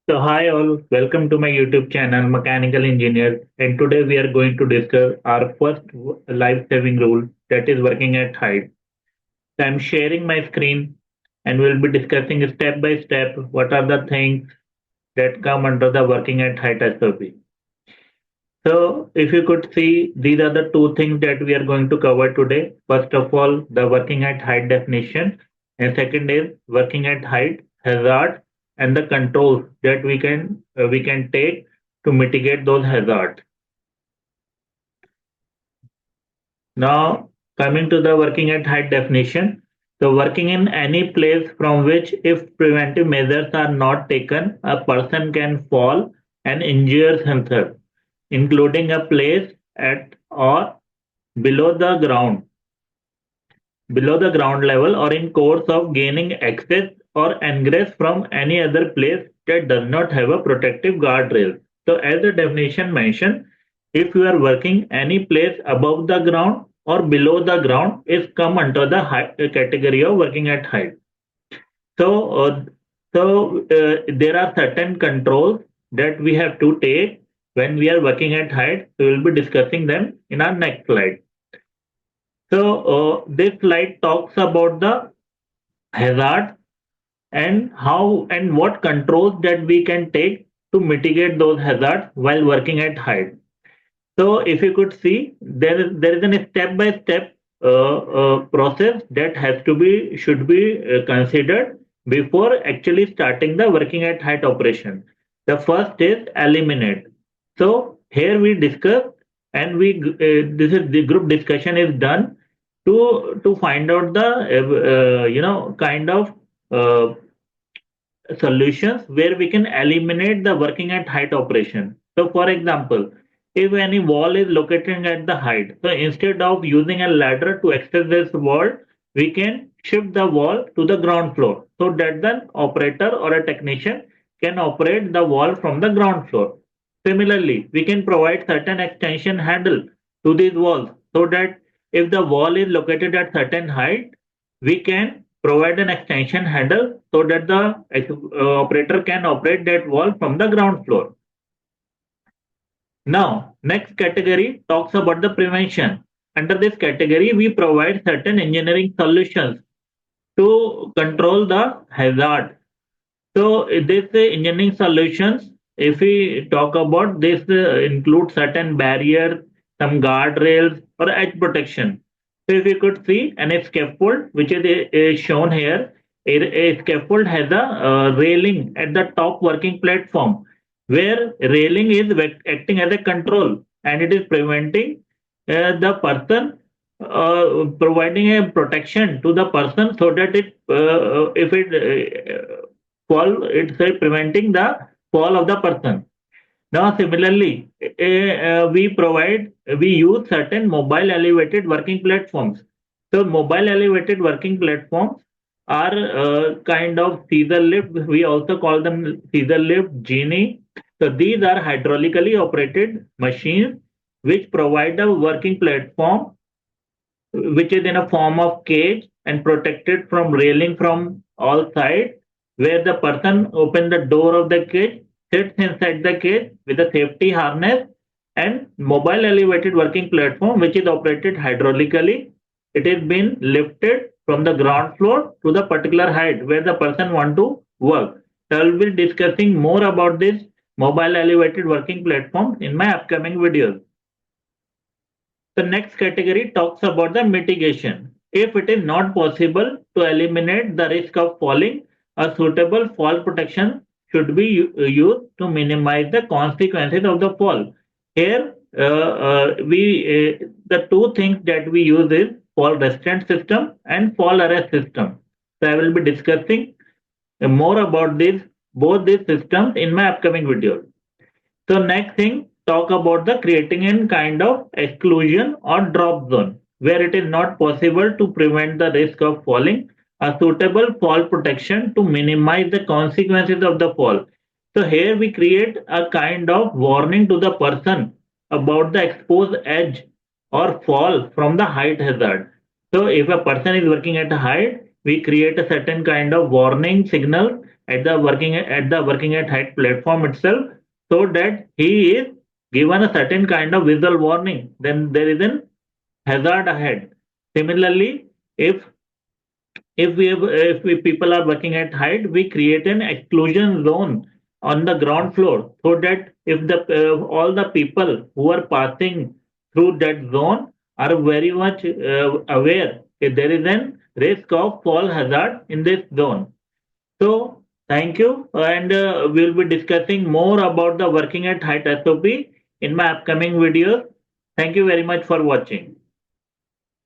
So hi all, welcome to my YouTube channel Mechanical Engineer, and today we are going to discuss our first life-saving rule, that is working at height. So I'm sharing my screen and we'll be discussing step by step what are the things that come under the working at height SOP. So if you could see, these are the two things that we are going to cover today. First of all, the working at height definition, and second is working at height hazard and the controls that we can take to mitigate those hazards. Now, coming to the working at height definition, so working in any place from which, if preventive measures are not taken, a person can fall and injure himself, including a place at or below the ground level, or in course of gaining access or ingress from any other place that does not have a protective guardrail. So as the definition mentioned, if you are working any place above the ground or below the ground is come under the category of working at height. So there are certain controls that we have to take when we are working at height. We will be discussing them in our next slide. So this slide talks about the hazard and how and what controls that we can take to mitigate those hazards while working at height. So if you could see, there is a step-by-step process that has to be should be considered before actually starting the working at height operation. The first is eliminate. So here we discuss and we this is the group discussion is done to find out the kind of uh, solutions where we can eliminate the working at height operation. So, for example, if any wall is located at the height, so instead of using a ladder to access this wall, we can shift the wall to the ground floor so that the operator or a technician can operate the wall from the ground floor. Similarly, we can provide certain extension handle to these walls so that if the wall is located at certain height, we can provide an extension handle so that the operator can operate that wall from the ground floor. Now, next category talks about the prevention. Under this category, we provide certain engineering solutions to control the hazard. So this engineering solutions, if we talk about this, include certain barriers, some guardrails, or edge protection. So if you could see, and a scaffold which is shown here, a scaffold has a railing at the top working platform, where railing is acting as a control, and it is preventing the person providing a protection to the person so that it if it fall, it's preventing the fall of the person. Now, similarly, we use certain mobile elevated working platforms. So, mobile elevated working platforms are kind of Caesar lift. We also call them Caesar lift, genie. So, these are hydraulically operated machines which provide a working platform which is in a form of cage and protected from railing from all sides, where the person opens the door of the cage, sits inside the cage with a safety harness and mobile elevated working platform, which is operated hydraulically. It is been lifted from the ground floor to the particular height where the person want to work. So I will be discussing more about this mobile elevated working platform in my upcoming videos. The next category talks about the mitigation. If it is not possible to eliminate the risk of falling, a suitable fall protection should be used to minimize the consequences of the fall. Here, we the two things that we use is fall restraint system and fall arrest system. So I will be discussing more about this both these systems in my upcoming videos. So next thing, talk about the creating a kind of exclusion or drop zone where it is not possible to prevent the risk of falling, a suitable fall protection to minimize the consequences of the fall. So here we create a kind of warning to the person about the exposed edge or fall from the height hazard. So if a person is working at a height, we create a certain kind of warning signal at the working at height platform itself, so that he is given a certain kind of visual warning. Then there is an hazard ahead. Similarly, if we people are working at height, we create an exclusion zone on the ground floor, so that if the all the people who are passing through that zone are very much aware if there is an risk of fall hazard in this zone. So thank you, and we'll be discussing more about the working at height SOP in my upcoming videos. Thank you very much for watching.